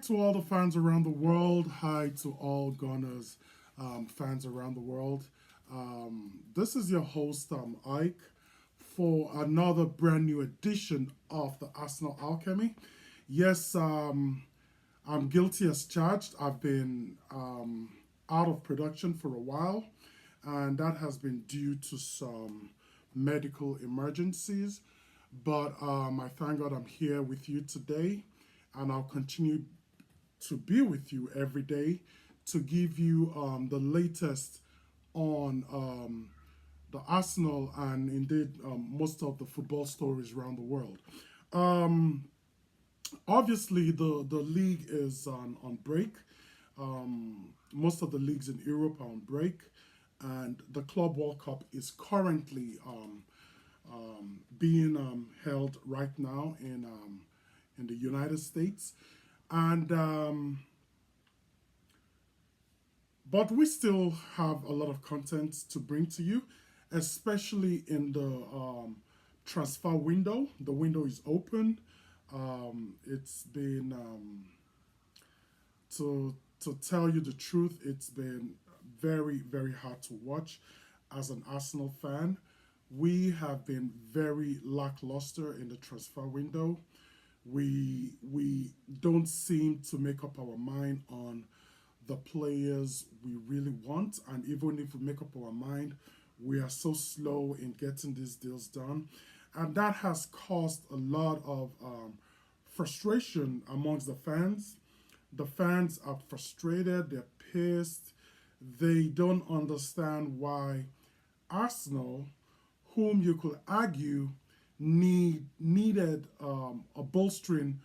to all the fans around the world. Hi to all Gunners fans around the world. This is your host, Ike, for another brand new edition of the Arsenal Alchemy. Yes, I'm guilty as charged. I've been out of production for a while, and that has been due to some medical emergencies. But I thank God I'm here with you today, and I'll continue to be with you every day to give you the latest on the Arsenal and indeed most of the football stories around the world. Um, Obviously, the league is on break. Most of the leagues in Europe are on break, and the Club World Cup is currently being held right now in the United States, and but we still have a lot of content to bring to you, especially in the transfer window. The window is open. It's been to tell you the truth, it's been very hard to watch as an Arsenal fan. We have been very lackluster in the transfer window. We don't seem to make up our mind on the players we really want, and even if we make up our mind, we are so slow in getting these deals done, and that has caused a lot of frustration amongst the fans. The fans are frustrated, they're pissed, they don't understand why Arsenal, whom you could argue needed a bolstering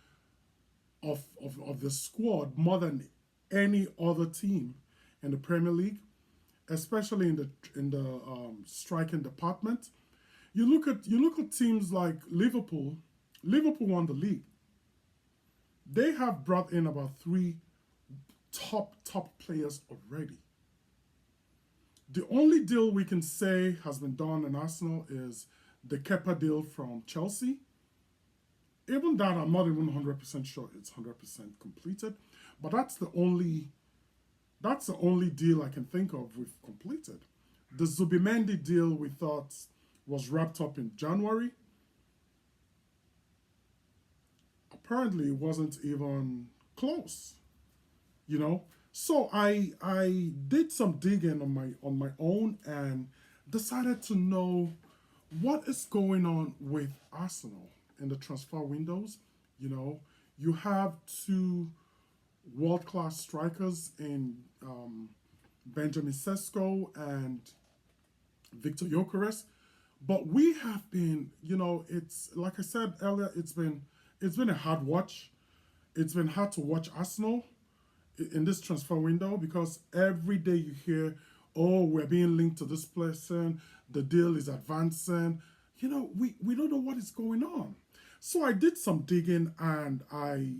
of the squad more than any other team in the Premier League, especially in the striking department. You look at teams like Liverpool. Liverpool won the league. They have brought in about three top players already. The only deal we can say has been done in Arsenal is the Kepa deal from Chelsea. Even that, I'm not even 100% sure it's 100% completed, but that's the only deal I can think of we've completed. The Zubimendi deal we thought was wrapped up in January. Apparently, it wasn't even close. You know, so I did some digging on my own and decided to know what is going on with Arsenal in the transfer windows. You know, you have two world class strikers in Benjamin Sesko and Victor Gyökeres, but we have been, it's like I said earlier, it's been a hard watch. It's been hard to watch Arsenal in this transfer window because every day you hear, oh, we're being linked to this person, the deal is advancing. We don't know what is going on. So I did some digging and I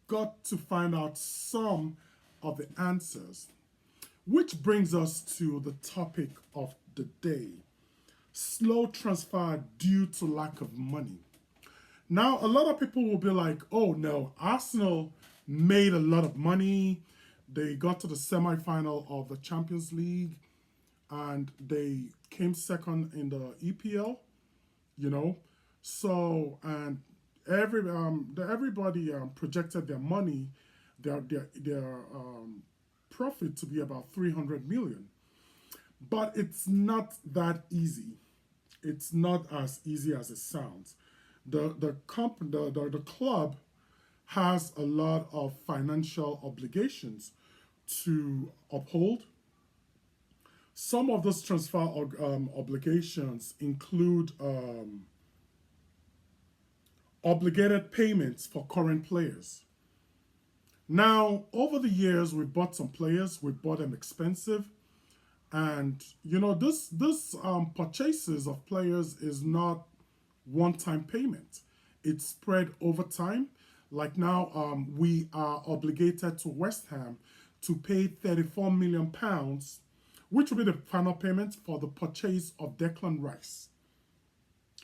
got to find out some of the answers, which brings us to the topic of the day: slow transfer due to lack of money. Now, a lot of people will be like, oh no, Arsenal made a lot of money. They got to the semi-final of the Champions League and they came second in the EPL, you know. So, and everybody projected their money, their profit to be about 300 million. But it's not that easy. It's not as easy as it sounds. The club has a lot of financial obligations to uphold. Some of those transfer obligations include obligated payments for current players. Now, over the years, we bought some players. We bought them expensive, and this purchases of players is not one-time payment. It's spread over time. Like now, we are obligated to West Ham to pay £34 million, which will be the final payment for the purchase of Declan Rice.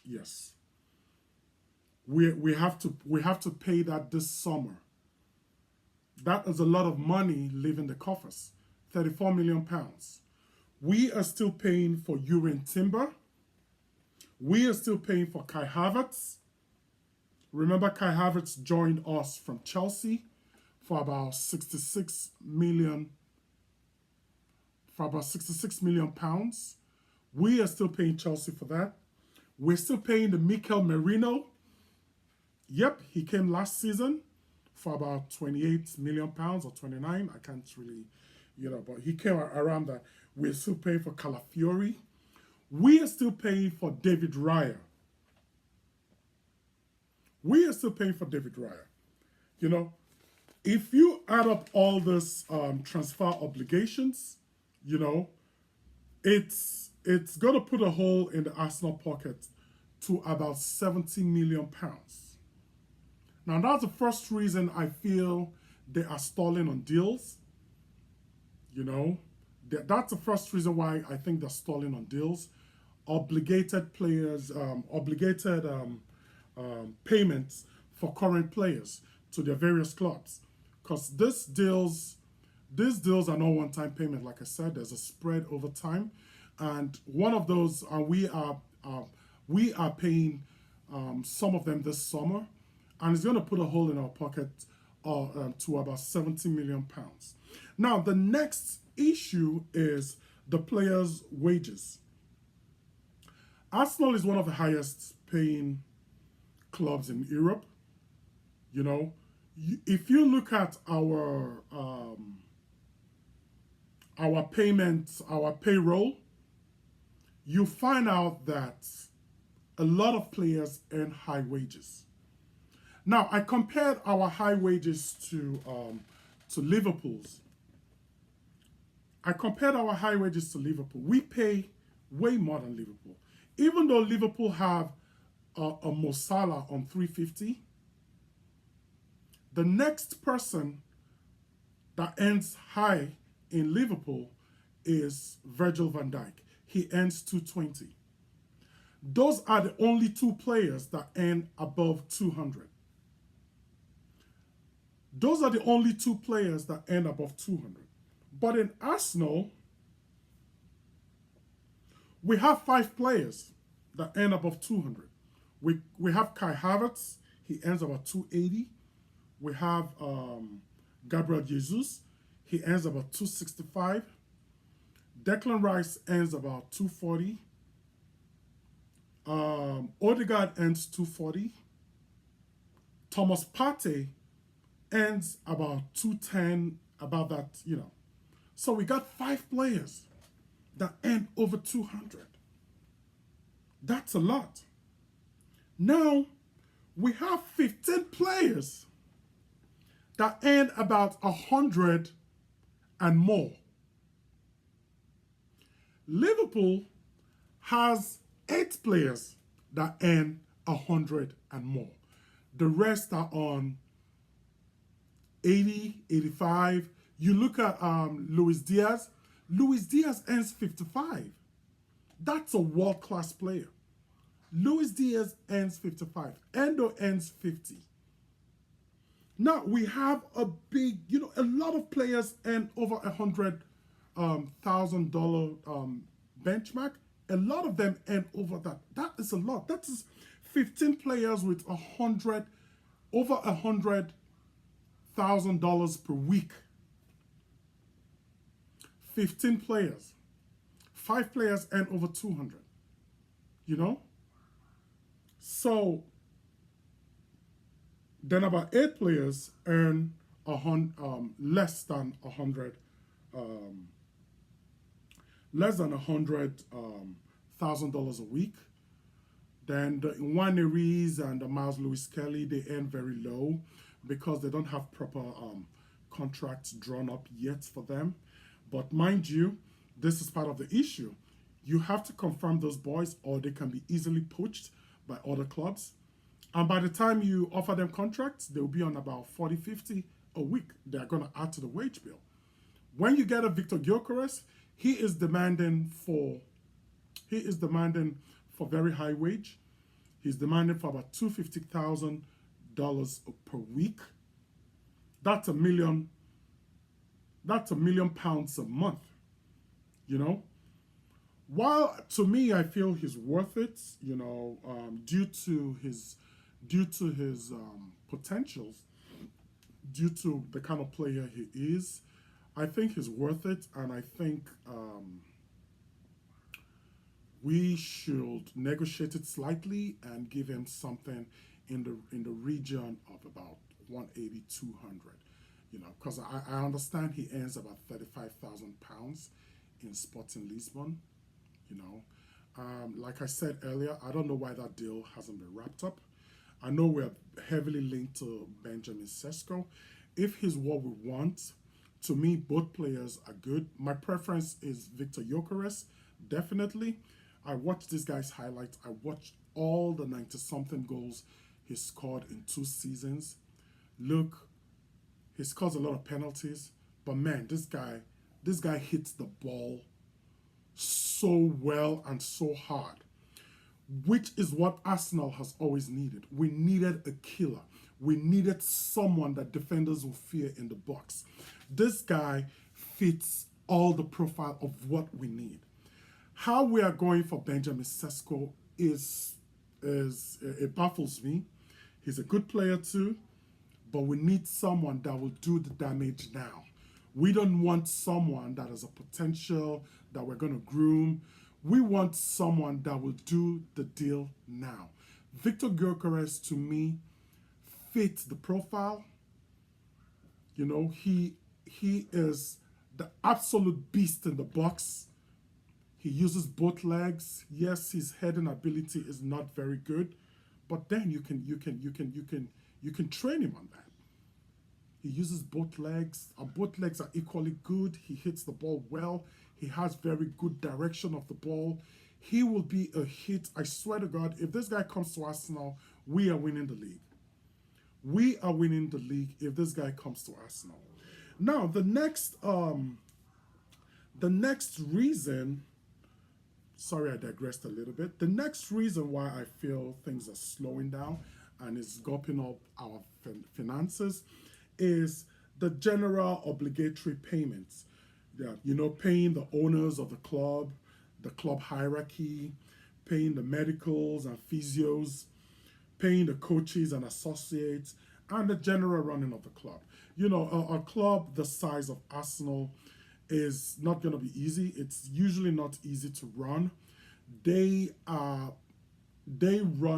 Yes, we have to pay that this summer. That is a lot of money leaving the coffers. £34 million. We are still paying for Urin Timber. We are still paying for Kai Havertz. Remember, Kai Havertz joined us from Chelsea for about 66 million pounds. We are still paying Chelsea for that. We're still paying the Mikel Merino. Yep, he came last season for about 28 million pounds or 29. I can't really, but he came around that. We're still paying for Calafiori. We are still paying for David Raya. We are still paying for David Raya. If you add up all this transfer obligations, it's going to put a hole in the Arsenal pocket to about 70 million pounds. Now, that's the first reason I feel they are stalling on deals. That's the first reason why I think they're stalling on deals. Obligated players, payments for current players to their various clubs. Because these deals are not one-time payment. Like I said, there's a spread over time. And one of those, we are paying some of them this summer. And it's going to put a hole in our pocket to about 70 million pounds. Now, the next issue is the players' wages. Arsenal is one of the highest paying clubs in Europe. If you look at our payments, our payroll, you find out that a lot of players earn high wages. Now, I compared our high wages to Liverpool's. We pay way more than Liverpool. Even though Liverpool have a Mo Salah on 350, the next person that earns high in Liverpool is Virgil van Dijk. He earns 220. Those are the only two players that earn above 200. Those are the only two players that earn above 200. But in Arsenal, we have 5 players that earn above 200. We have Kai Havertz. He earns about 280. We have Gabriel Jesus. He earns about 265. Declan Rice earns about 240. Odegaard earns 240. Thomas Partey earns about 210, about that, So we got 5 players that earn over 200. That's a lot. Now, we have 15 players that earn about 100 and more. Liverpool has 8 players that earn 100 and more. The rest are on 80, 85. You look at Luis Diaz. Luis Diaz earns 55. That's a world-class player. Luis Diaz earns 55. Endo earns 50. Now, we have a big, a lot of players earn over $100,000 benchmark. A lot of them earn over that. That is a lot. That is 15 players with over $100,000 per week. 15 players. 5 players earn over 200. So then about 8 players earn less than $100,000 a week. Then the Nwaneries and the Miles Lewis Kelly, they earn very low because they don't have proper contracts drawn up yet for them. But mind you, this is part of the issue. You have to confirm those boys or they can be easily poached by other clubs. And by the time you offer them contracts, they'll be on about 40, 50 a week. They're going to add to the wage bill. When you get a Victor Gyökeres, he is demanding for very high wage. He's demanding for about $250,000 per week. That's a million. That's £1 million a month. You know, while to me I feel he's worth it. Due to his potentials, due to the kind of player he is. I think he's worth it, and I think we should negotiate it slightly and give him something in the region of about 180, 200. Because I understand he earns about £35,000 in Sporting Lisbon. You know, like I said earlier, I don't know why that deal hasn't been wrapped up. I know we're heavily linked to Benjamin Sesko. If he's what we want, to me, both players are good. My preference is Victor Gyökeres, definitely. I watched this guy's highlights. I watched all the 90 something goals he scored in 2 seasons. Look, he scores a lot of penalties, but man, this guy hits the ball so well and so hard, which is what Arsenal has always needed. We needed a killer. We needed someone that defenders will fear in the box. This guy fits all the profile of what we need. How we are going for Benjamin Sesko is it baffles me. He's a good player too, but we need someone that will do the damage now. We don't want someone that has a potential that we're going to groom. We want someone that will do the deal now. Victor Gyökeres, to me, fits the profile. He is the absolute beast in the box. He uses both legs. Yes, his heading ability is not very good, but then you can train him on that. He uses both legs, and both legs are equally good. He hits the ball well. He has very good direction of the ball. He will be a hit. I swear to God, if this guy comes to Arsenal, we are winning the league. We are winning the league if this guy comes to Arsenal. Now, the next reason, sorry, I digressed a little bit. The next reason why I feel things are slowing down and is gulping up our finances is the general obligatory payments. Yeah, paying the owners of the club hierarchy, paying the medicals and physios, paying the coaches and associates, and the general running of the club. A club the size of Arsenal is not going to be easy. It's usually not easy to run. They run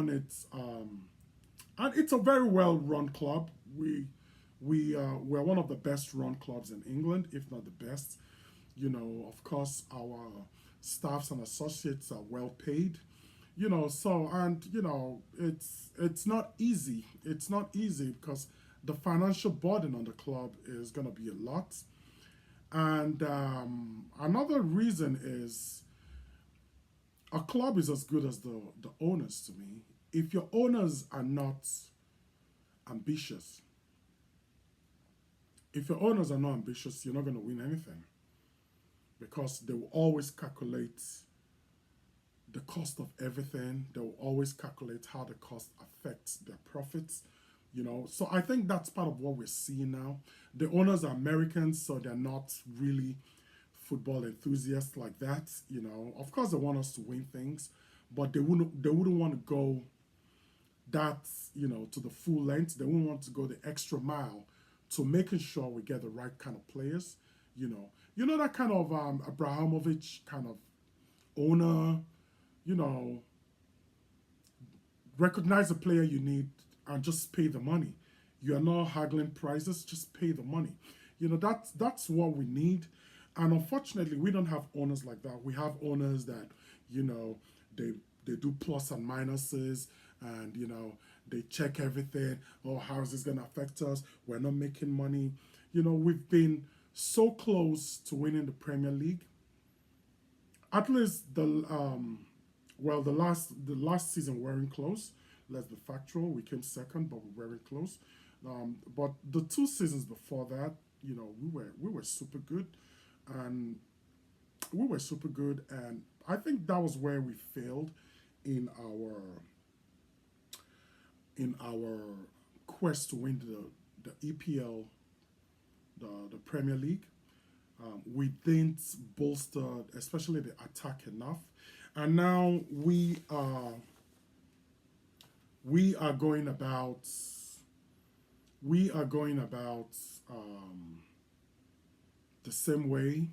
it, and it's a very well run club. We're one of the best run clubs in England, if not the best. Of course, our staffs and associates are well paid. It's not easy. It's not easy because the financial burden on the club is going to be a lot. And another reason is a club is as good as the owners to me. If your owners are not ambitious, you're not going to win anything because they will always calculate the cost of everything. They will always calculate how the cost affects their profits. So I think that's part of what we're seeing now. The owners are Americans, so they're not really football enthusiasts like that. Of course they want us to win things, but they wouldn't want to go that to the full length. They wouldn't want to go the extra mile to making sure we get the right kind of players. That kind of Abramovich kind of owner. Recognize the player you need and just pay the money. You are not haggling prices, just pay the money. That's what we need. And unfortunately, we don't have owners like that. We have owners that, they do plus and minuses and, they check everything. Oh, how is this going to affect us? We're not making money. We've been so close to winning the Premier League. At least the last season we weren't close. Let's be factual. We came second, but we weren't close. But the 2 seasons before that, we were super good, and I think that was where we failed in our quest to win the EPL the Premier League. We didn't bolster, especially the attack enough, and now we are going about we are going about um, the same way.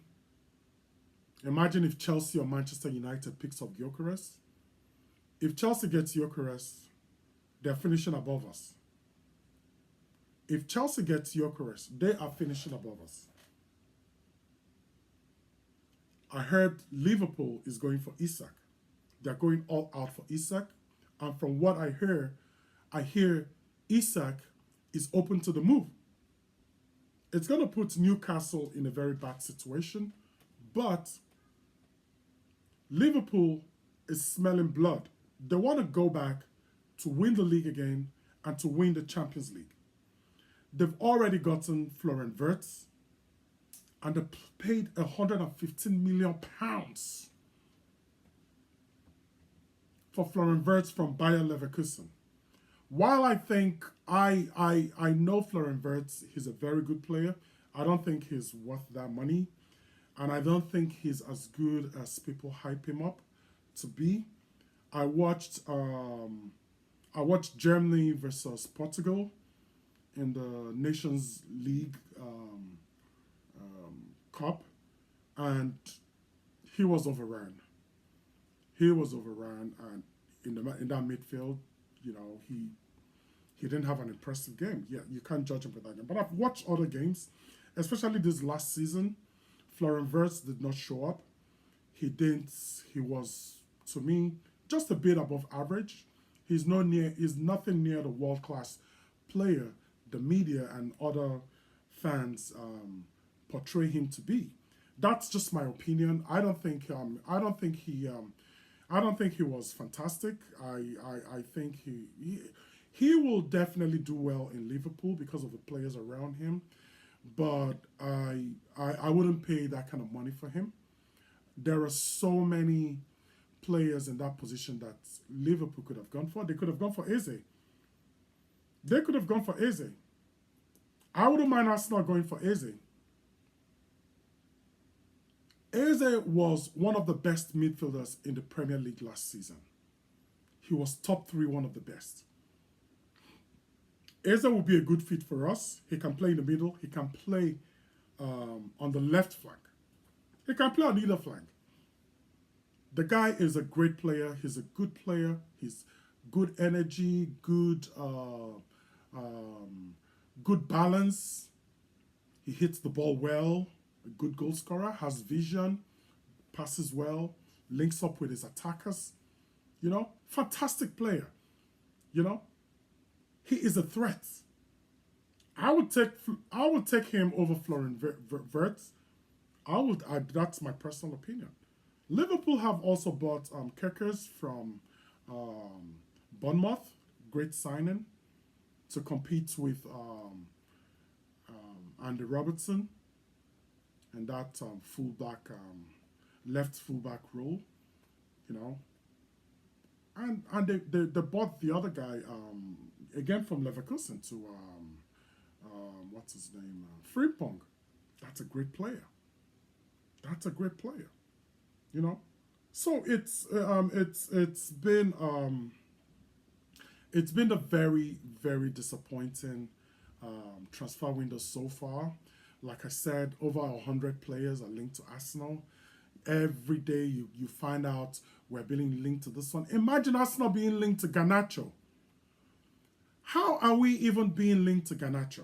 Imagine if Chelsea or Manchester United picks up Gyökeres. If Chelsea gets Gyökeres, they're finishing above us. If Chelsea gets Gyökeres, they are finishing above us. I heard Liverpool is going for Isak. They're going all out for Isak. And from what I hear Isak is open to the move. It's going to put Newcastle in a very bad situation, but Liverpool is smelling blood. They want to go back to win the league again and to win the Champions League. They've already gotten Florian Wirtz and they paid £115 million for Florian Wirtz from Bayer Leverkusen. While I think I know Florian Wirtz, he's a very good player. I don't think he's worth that money, and I don't think he's as good as people hype him up to be. I watched Germany versus Portugal in the Nations League Cup, and he was overrun. He was overrun, and in that midfield, he didn't have an impressive game. Yeah, you can't judge him for that game. But I've watched other games, especially this last season. Florian Wirtz did not show up. He didn't. He was, to me, just a bit above average. He's nothing near the world class player the media and other fans portray him to be. That's just my opinion. I don't think he was fantastic. I think he will definitely do well in Liverpool because of the players around him. But I wouldn't pay that kind of money for him. There are so many players in that position that Liverpool could have gone for. They could have gone for Eze. They could have gone for Eze. I wouldn't mind Arsenal going for Eze. Eze was one of the best midfielders in the Premier League last season. He was top 3, one of the best. Eze will be a good fit for us. He can play in the middle. He can play on the left flank. He can play on either flank. The guy is a great player. He's a good player. He's good energy, good balance. He hits the ball well. A good goal scorer, has vision, passes well, links up with his attackers. Fantastic player. He is a threat. I would take him over Florian Wirtz. That's my personal opinion. Liverpool have also bought Kroenkes from Bournemouth, great signing, to compete with Andy Robertson and that left fullback role, and they bought the other guy again from Leverkusen to what's his name, Frimpong. That's a great player. So it's been a very, very disappointing transfer window so far. Like I said, over 100 players are linked to Arsenal. Every day you find out we're being linked to this one. Imagine Arsenal being linked to Garnacho. How are we even being linked to Garnacho?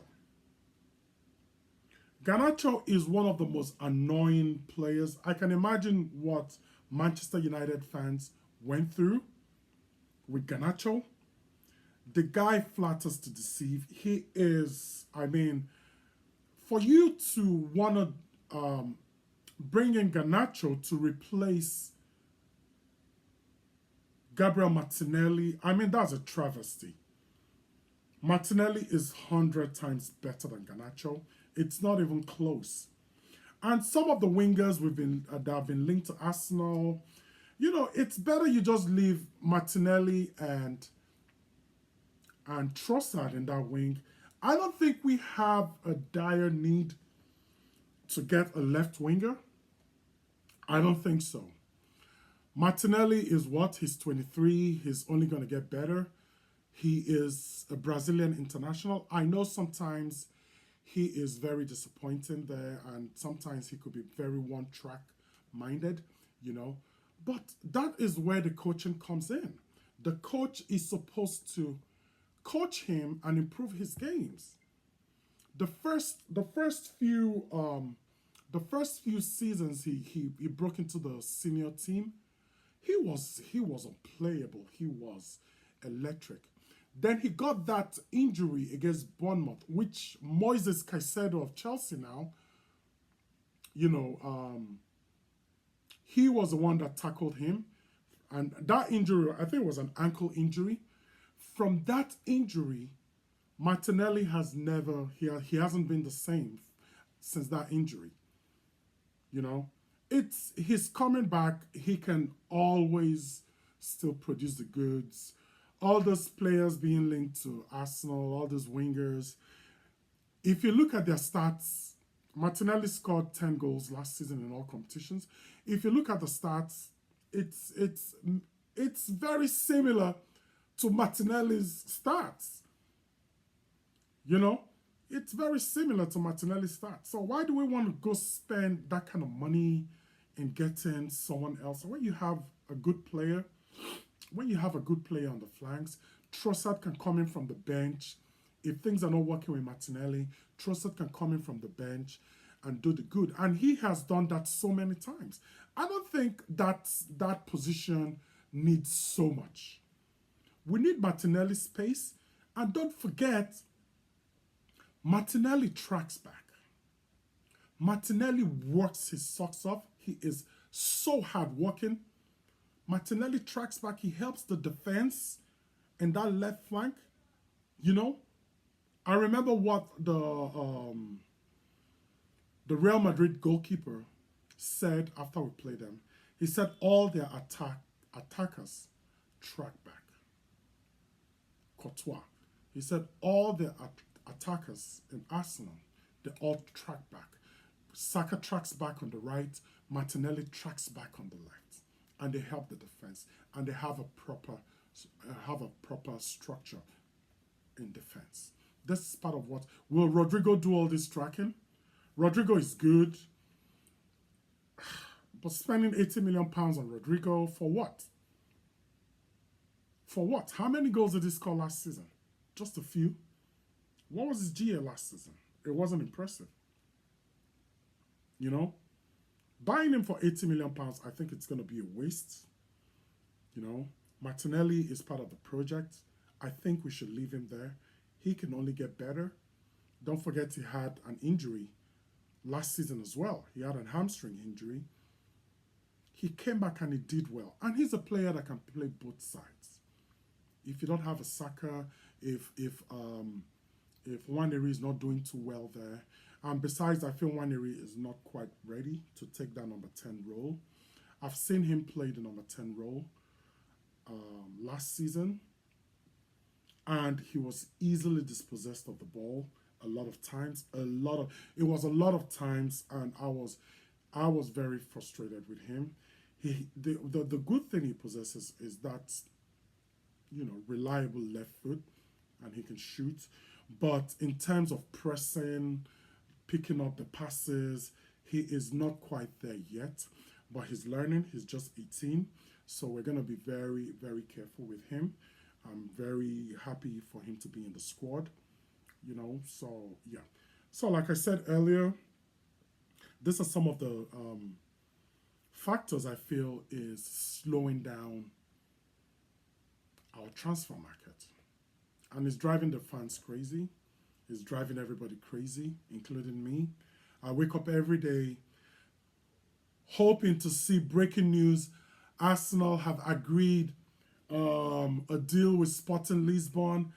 Garnacho is one of the most annoying players. I can imagine what Manchester United fans went through with Garnacho. The guy flatters to deceive. He is, for you to want to bring in Garnacho to replace Gabriel Martinelli, that's a travesty. Martinelli is 100 times better than Garnacho. It's not even close. And some of the wingers that have been linked to Arsenal, it's better you just leave Martinelli and Trossard in that wing. I don't think we have a dire need to get a left winger? I don't think so. Martinelli is what? He's 23. He's only going to get better. He is a Brazilian international. I know sometimes he is very disappointing there, and sometimes he could be very one track minded, you know. But that is where the coaching comes in. The coach is supposed to coach him and improve his games. The first few seasons he broke into the senior team, he was unplayable. He was electric. Then he got that injury against Bournemouth, which Moises Caicedo of Chelsea now, you know, he was the one that tackled him. And that injury, I think it was an ankle injury. From that injury, Martinelli has never, he hasn't been the same since that injury. You know, he's coming back. He can always still produce the goods. All those players being linked to Arsenal, all those wingers. If you look at their stats, Martinelli scored 10 goals last season in all competitions. If you look at the stats, it's very similar to Martinelli's stats. You know, it's very similar to Martinelli's stats. So why do we want to go spend that kind of money in getting someone else? When you have a good player, on the flanks, Trossard can come in from the bench. If things are not working with Martinelli, Trossard can come in from the bench and do the good. And he has done that so many times. I don't think that position needs so much. We need Martinelli's space. And don't forget, Martinelli tracks back. Martinelli works his socks off. He is so hardworking. Martinelli tracks back. He helps the defense in that left flank. You know, I remember what the Real Madrid goalkeeper said after we played them. He said all their attackers track back. Courtois. He said all their attackers in Arsenal, they all track back. Saka tracks back on the right. Martinelli tracks back on the left, and they help the defense. And they have a proper structure in defense. This is part of what will Rodrigo do all this tracking? Rodrigo is good, but spending £80 million on Rodrigo for what? For what? How many goals did he score last season? Just a few. What was his GA last season? It wasn't impressive. You know? Buying him for £80 million, I think it's going to be a waste. You know? Martinelli is part of the project. I think we should leave him there. He can only get better. Don't forget he had an injury last season as well. He had a hamstring injury. He came back and he did well. And he's a player that can play both sides. If you don't have a Saka, if Nwaneri is not doing too well there, and besides, I feel Nwaneri is not quite ready to take that number 10 role. I've seen him play the number 10 role last season, and he was easily dispossessed of the ball a lot of times. It was a lot of times, and I was very frustrated with him. The good thing he possesses is that, you know, reliable left foot, and he can shoot. But in terms of pressing, picking up the passes, he is not quite there yet. But he's learning. He's just 18. So we're going to be very, very careful with him. I'm very happy for him to be in the squad, you know. So, yeah. So, like I said earlier, these are some of the factors I feel is slowing down our transfer market. And it's driving the fans crazy. It's driving everybody crazy, including me. I wake up every day hoping to see breaking news. Arsenal have agreed a deal with Sporting Lisbon.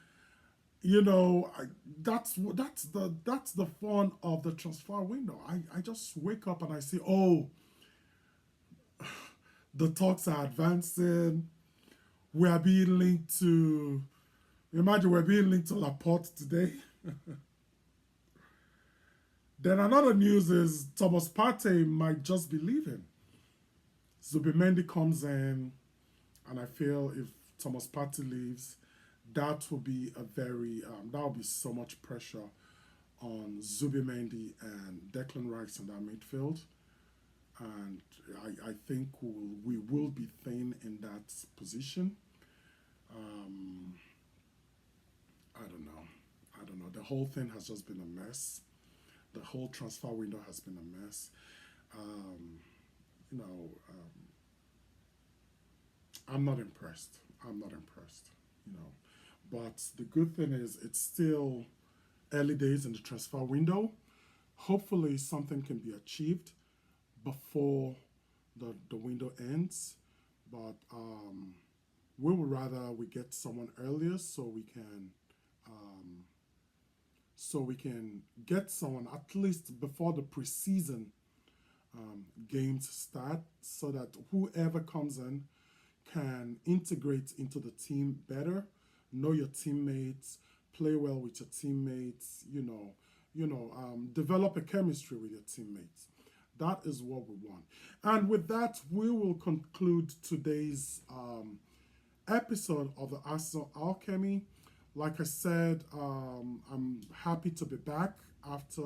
You know, that's the fun of the transfer window. I just wake up and I see, oh, the talks are advancing. We are being linked to, imagine we're being linked to Laporte today. Then another news is Thomas Partey might just be leaving. Zubimendi comes in, and I feel if Thomas Partey leaves, that will be a very that will be so much pressure on Zubimendi and Declan Rice in that midfield, and I think we will be thin in that position. Um, I don't know. I don't know. The whole thing has just been a mess. The whole transfer window has been a mess. Um, you know, I'm not impressed. I'm not impressed. You know, but the good thing is it's still early days in the transfer window. Hopefully, something can be achieved before the window ends. But we would rather we get someone earlier um, so we can get someone at least before the preseason games start, so that whoever comes in can integrate into the team better, know your teammates, play well with your teammates. Develop a chemistry with your teammates. That is what we want. And with that, we will conclude today's episode of the Arsenal Alchemy. Like I said, I'm happy to be back after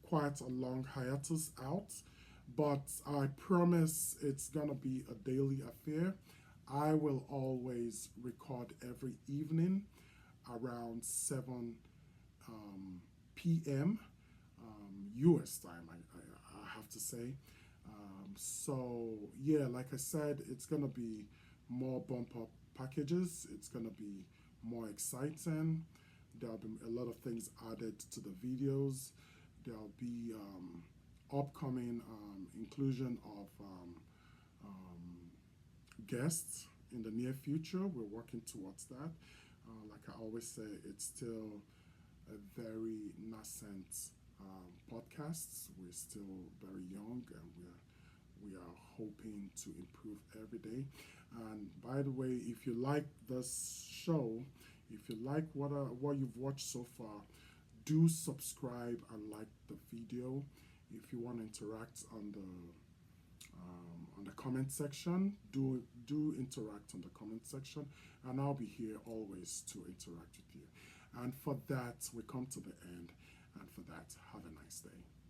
quite a long hiatus out, but I promise it's gonna be a daily affair. I will always record every evening around 7 p.m. US time, I have to say. So, yeah, like I said, it's going to be more bump up packages, it's going to be more exciting. There'll be a lot of things added to the videos. There'll be upcoming inclusion of guests in the near future. We're working towards that. Like I always say, it's still a very nascent podcast. We're still very young, and we are hoping to improve every day. And by the way, if you like this show, if you like what you've watched so far, do subscribe and like the video. If you want to interact on the comment section, do interact on the comment section, and I'll be here always to interact with you. And for that, we come to the end. And for that, have a nice day.